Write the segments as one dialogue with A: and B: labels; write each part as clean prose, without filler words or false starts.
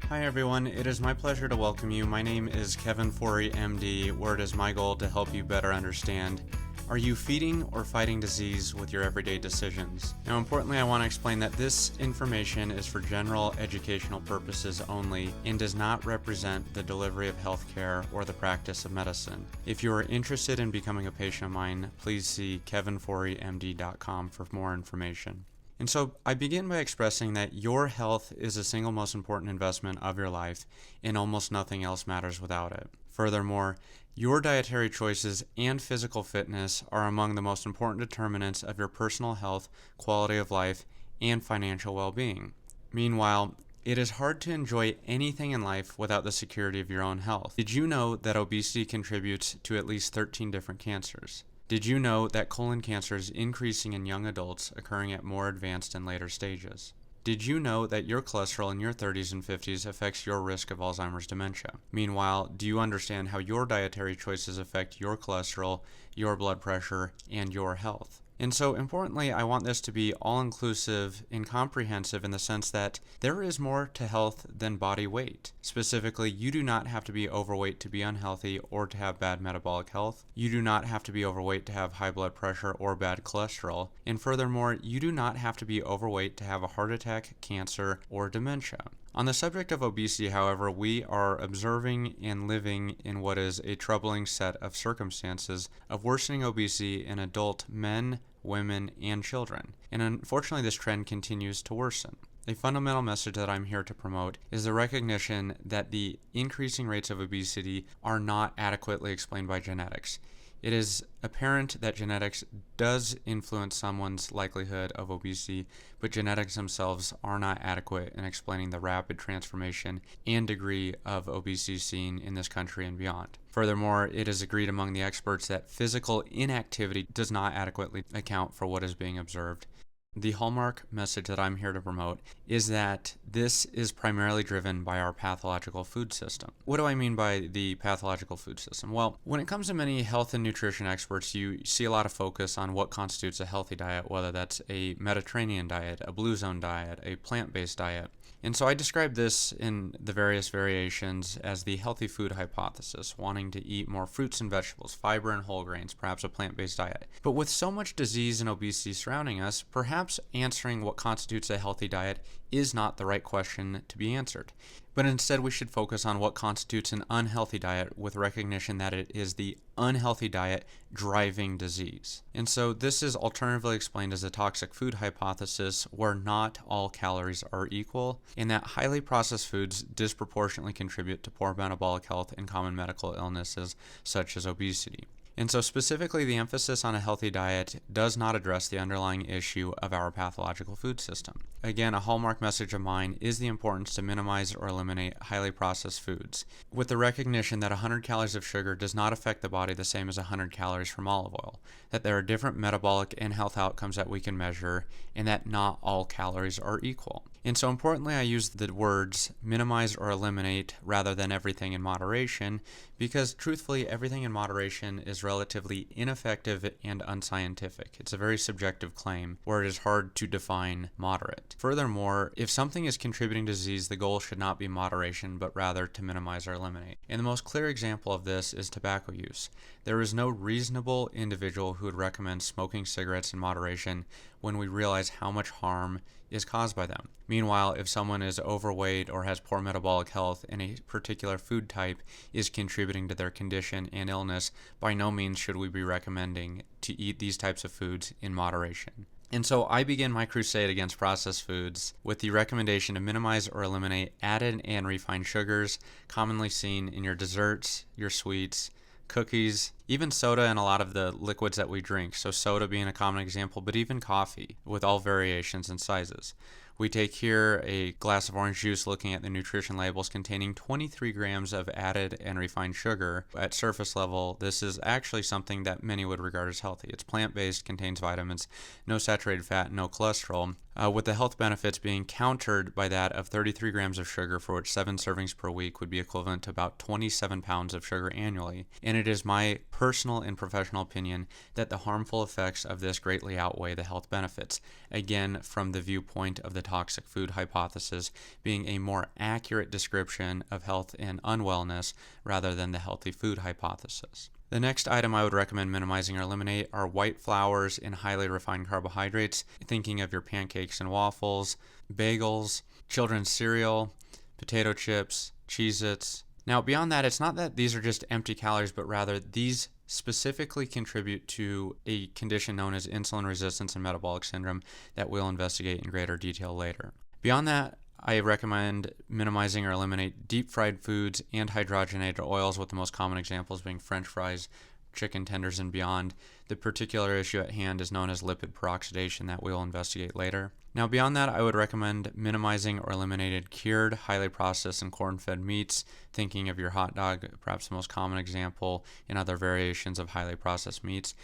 A: Hi everyone, it is my pleasure to welcome you. My name is Kevin Forey, MD, where it is my goal to help you better understand: are you feeding or fighting disease with your everyday decisions? Now, importantly, I want to explain that this information is for general educational purposes only and does not represent the delivery of healthcare or the practice of medicine. If you are interested in becoming a patient of mine, please see kevinforeymd.com for more information. And so I begin by expressing that your health is the single most important investment of your life, and almost nothing else matters without it. Furthermore, your dietary choices and physical fitness are among the most important determinants of your personal health, quality of life, and financial well-being. Meanwhile, it is hard to enjoy anything in life without the security of your own health. Did you know that obesity contributes to at least 13 different cancers? Did you know that colon cancer is increasing in young adults, occurring at more advanced and later stages? Did you know that your cholesterol in your 30s and 50s affects your risk of Alzheimer's dementia? Meanwhile, do you understand how your dietary choices affect your cholesterol, your blood pressure, and your health? And so importantly, I want this to be all-inclusive and comprehensive in the sense that there is more to health than body weight. Specifically, you do not have to be overweight to be unhealthy or to have bad metabolic health. You do not have to be overweight to have high blood pressure or bad cholesterol. And furthermore, you do not have to be overweight to have a heart attack, cancer, or dementia. On the subject of obesity, however, we are observing and living in what is a troubling set of circumstances of worsening obesity in adult men, women, and children. And unfortunately, this trend continues to worsen. A fundamental message that I'm here to promote is the recognition that the increasing rates of obesity are not adequately explained by genetics. It is apparent that genetics does influence someone's likelihood of obesity, but genetics themselves are not adequate in explaining the rapid transformation and degree of obesity seen in this country and beyond. Furthermore, it is agreed among the experts that physical inactivity does not adequately account for what is being observed. The hallmark message that I'm here to promote is that this is primarily driven by our pathological food system. What do I mean by the pathological food system? Well, when it comes to many health and nutrition experts, you see a lot of focus on what constitutes a healthy diet, whether that's a Mediterranean diet, a Blue Zone diet, a plant-based diet. And so I describe this in the various variations as the healthy food hypothesis, wanting to eat more fruits and vegetables, fiber and whole grains, perhaps a plant-based diet. But with so much disease and obesity surrounding us, perhaps answering what constitutes a healthy diet is not the right question to be answered. But instead, we should focus on what constitutes an unhealthy diet with recognition that it is the unhealthy diet driving disease. And so this is alternatively explained as the toxic food hypothesis, where not all calories are equal, and that highly processed foods disproportionately contribute to poor metabolic health and common medical illnesses such as obesity. And so specifically, the emphasis on a healthy diet does not address the underlying issue of our pathological food system. Again, a hallmark message of mine is the importance to minimize or eliminate highly processed foods, with the recognition that 100 calories of sugar does not affect the body the same as 100 calories from olive oil, that there are different metabolic and health outcomes that we can measure, and that not all calories are equal. And so importantly, I use the words minimize or eliminate rather than everything in moderation, because truthfully, everything in moderation is relatively ineffective and unscientific. It's a very subjective claim where it is hard to define moderate. Furthermore, if something is contributing to disease, the goal should not be moderation, but rather to minimize or eliminate. And the most clear example of this is tobacco use. There is no reasonable individual who would recommend smoking cigarettes in moderation when we realize how much harm is caused by them. Meanwhile, if someone is overweight or has poor metabolic health and a particular food type is contributing to their condition and illness, by no means should we be recommending to eat these types of foods in moderation. And so I begin my crusade against processed foods with the recommendation to minimize or eliminate added and refined sugars commonly seen in your desserts, your sweets, cookies, even soda, and a lot of the liquids that we drink. So soda being a common example, but even coffee with all variations and sizes. We take here a glass of orange juice looking at the nutrition labels containing 23 grams of added and refined sugar. At surface level, this is actually something that many would regard as healthy. It's plant-based, contains vitamins, no saturated fat, no cholesterol, with the health benefits being countered by that of 33 grams of sugar, for which 7 servings per week would be equivalent to about 27 pounds of sugar annually. And it is my personal and professional opinion that the harmful effects of this greatly outweigh the health benefits, again from the viewpoint of the toxic food hypothesis being a more accurate description of health and unwellness rather than the healthy food hypothesis. The next item I would recommend minimizing or eliminate are white flours and highly refined carbohydrates, thinking of your pancakes and waffles, bagels, children's cereal, potato chips, Cheez-Its. Now, beyond that, it's not that these are just empty calories, but rather these specifically contribute to a condition known as insulin resistance and metabolic syndrome that we'll investigate in greater detail later. Beyond that, I recommend minimizing or eliminate deep fried foods and hydrogenated oils, with the most common examples being French fries, chicken tenders, and beyond. The particular issue at hand is known as lipid peroxidation that we will investigate later. Now, beyond that, I would recommend minimizing or eliminating cured, highly processed, and corn-fed meats, thinking of your hot dog, perhaps the most common example, and other variations of highly processed meats.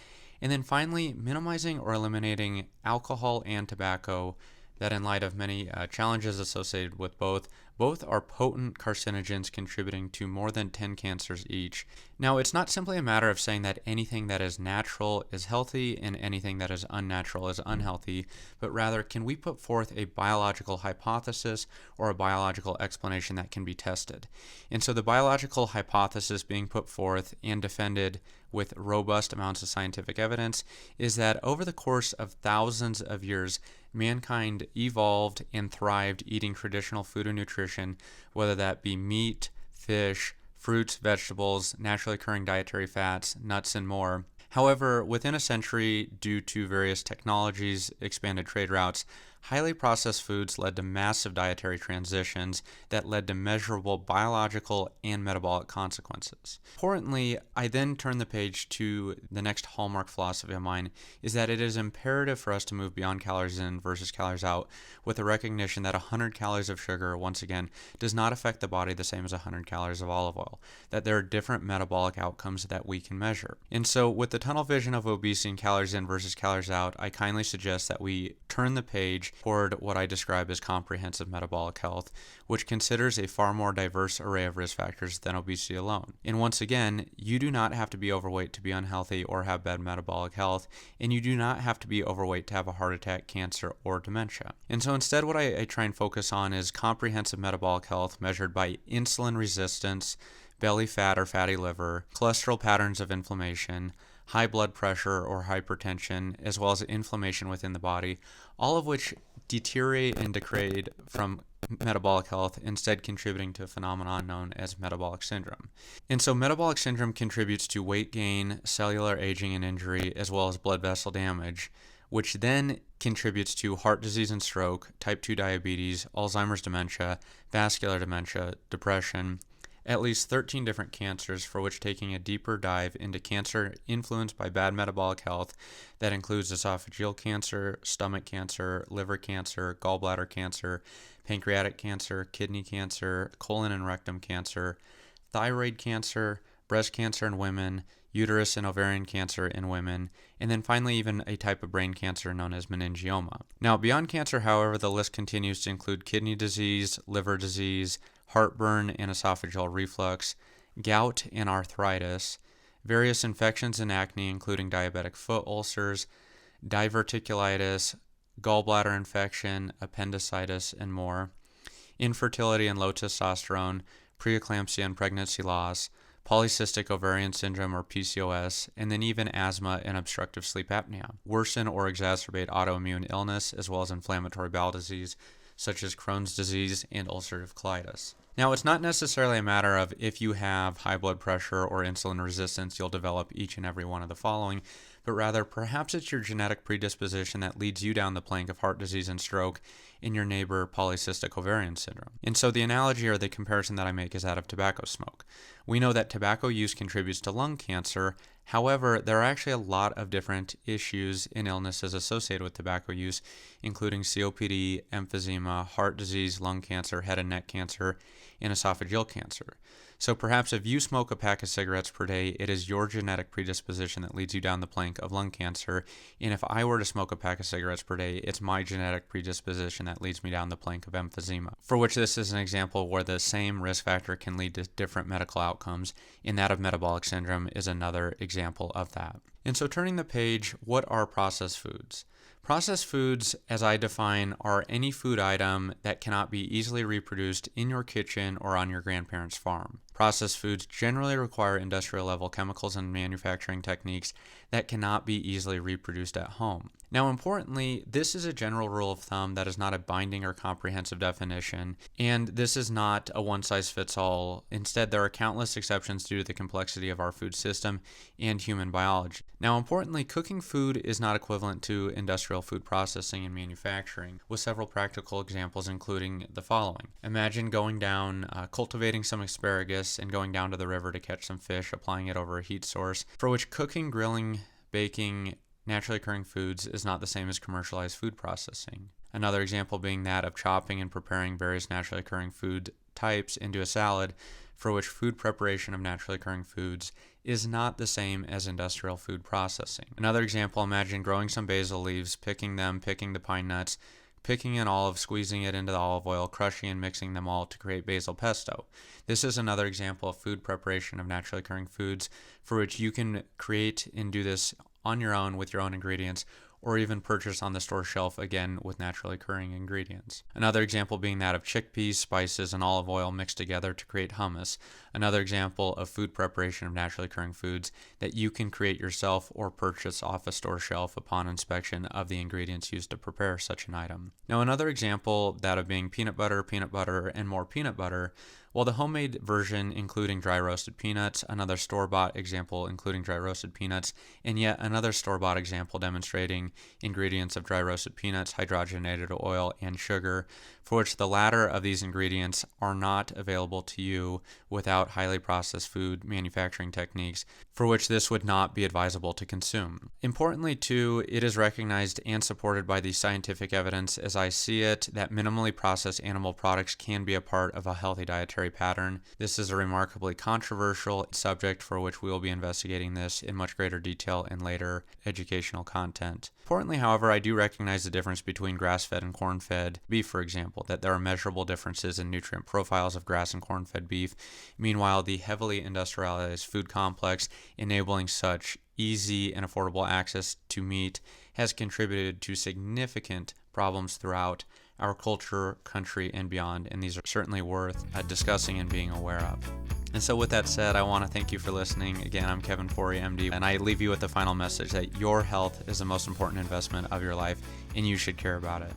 A: And then finally, minimizing or eliminating alcohol and tobacco, that in light of many challenges associated with both are potent carcinogens contributing to more than 10 cancers each. Now, it's not simply a matter of saying that anything that is natural is healthy and anything that is unnatural is unhealthy, but rather, can we put forth a biological hypothesis or a biological explanation that can be tested? And so the biological hypothesis being put forth and defended with robust amounts of scientific evidence is that over the course of thousands of years, mankind evolved and thrived eating traditional food and nutrition, whether that be meat, fish, fruits, vegetables, naturally occurring dietary fats, nuts, and more. However, within a century, due to various technologies, expanded trade routes, highly processed foods led to massive dietary transitions that led to measurable biological and metabolic consequences. Importantly, I then turn the page to the next hallmark philosophy of mine, is that it is imperative for us to move beyond calories in versus calories out, with the recognition that 100 calories of sugar, once again, does not affect the body the same as 100 calories of olive oil, that there are different metabolic outcomes that we can measure. And so with the tunnel vision of obesity and calories in versus calories out, I kindly suggest that we turn the page toward what I describe as comprehensive metabolic health, which considers a far more diverse array of risk factors than obesity alone. And once again, you do not have to be overweight to be unhealthy or have bad metabolic health, and you do not have to be overweight to have a heart attack, cancer, or dementia. And so instead, what I try and focus on is comprehensive metabolic health measured by insulin resistance, belly fat or fatty liver, cholesterol patterns of inflammation, high blood pressure or hypertension, as well as inflammation within the body, all of which deteriorate and degrade from metabolic health, instead contributing to a phenomenon known as metabolic syndrome. And so metabolic syndrome contributes to weight gain, cellular aging and injury, as well as blood vessel damage, which then contributes to heart disease and stroke, type 2 diabetes, Alzheimer's dementia, vascular dementia, depression, at least 13 different cancers, for which taking a deeper dive into cancer influenced by bad metabolic health that includes esophageal cancer, stomach cancer, liver cancer, gallbladder cancer, pancreatic cancer, kidney cancer, colon and rectum cancer, thyroid cancer, breast cancer in women, uterus and ovarian cancer in women, and then finally even a type of brain cancer known as meningioma. Now, beyond cancer, however, the list continues to include kidney disease, liver disease, heartburn and esophageal reflux, gout and arthritis, various infections and acne, including diabetic foot ulcers, diverticulitis, gallbladder infection, appendicitis, and more, infertility and low testosterone, preeclampsia and pregnancy loss, polycystic ovarian syndrome or PCOS, and then even asthma and obstructive sleep apnea, worsen or exacerbate autoimmune illness, as well as inflammatory bowel disease, such as Crohn's disease and ulcerative colitis. Now, it's not necessarily a matter of if you have high blood pressure or insulin resistance, you'll develop each and every one of the following, but rather perhaps it's your genetic predisposition that leads you down the plank of heart disease and stroke in your neighbor polycystic ovarian syndrome. And so the analogy or the comparison that I make is that of tobacco smoke. We know that tobacco use contributes to lung cancer. However, there are actually a lot of different issues and illnesses associated with tobacco use, including COPD, emphysema, heart disease, lung cancer, head and neck cancer, and esophageal cancer. So perhaps if you smoke a pack of cigarettes per day, it is your genetic predisposition that leads you down the plank of lung cancer. And if I were to smoke a pack of cigarettes per day, it's my genetic predisposition that leads me down the plank of emphysema. For which this is an example where the same risk factor can lead to different medical outcomes, and that of metabolic syndrome is another example of that. And so turning the page, what are processed foods? Processed foods, as I define, are any food item that cannot be easily reproduced in your kitchen or on your grandparents' farm. Processed foods generally require industrial level chemicals and manufacturing techniques that cannot be easily reproduced at home. Now, importantly, this is a general rule of thumb that is not a binding or comprehensive definition, and this is not a one-size-fits-all. Instead, there are countless exceptions due to the complexity of our food system and human biology. Now, importantly, cooking food is not equivalent to industrial food processing and manufacturing, with several practical examples including the following. Imagine going down, cultivating some asparagus, and going down to the river to catch some fish, applying it over a heat source, for which cooking, grilling, baking naturally occurring foods is not the same as commercialized food processing. Another example being that of chopping and preparing various naturally occurring food types into a salad, for which food preparation of naturally occurring foods is not the same as industrial food processing. Another example, imagine growing some basil leaves, picking the pine nuts, picking an olive, squeezing it into the olive oil, crushing and mixing them all to create basil pesto. This is another example of food preparation of naturally occurring foods, for which you can create and do this on your own with your own ingredients, or even purchase on the store shelf, again with naturally occurring ingredients. Another example being that of chickpeas, spices, and olive oil mixed together to create hummus. Another example of food preparation of naturally occurring foods that you can create yourself or purchase off a store shelf upon inspection of the ingredients used to prepare such an item. Now, another example, that of being peanut butter, and more peanut butter. While the homemade version including dry roasted peanuts, another store-bought example including dry roasted peanuts, and yet another store-bought example demonstrating ingredients of dry roasted peanuts, hydrogenated oil, and sugar, for which the latter of these ingredients are not available to you without highly processed food manufacturing techniques, for which this would not be advisable to consume. Importantly, too, it is recognized and supported by the scientific evidence, as I see it, that minimally processed animal products can be a part of a healthy dietary pattern. This is a remarkably controversial subject for which we will be investigating this in much greater detail in later educational content. Importantly, however, I do recognize the difference between grass-fed and corn-fed beef, for example, that there are measurable differences in nutrient profiles of grass and corn-fed beef. Meanwhile, the heavily industrialized food complex, enabling such easy and affordable access to meat, has contributed to significant problems throughout our culture, country, and beyond, and these are certainly worth discussing and being aware of. And so with that said, I want to thank you for listening. Again, I'm Kevin Forey, MD, and I leave you with the final message that your health is the most important investment of your life, and you should care about it.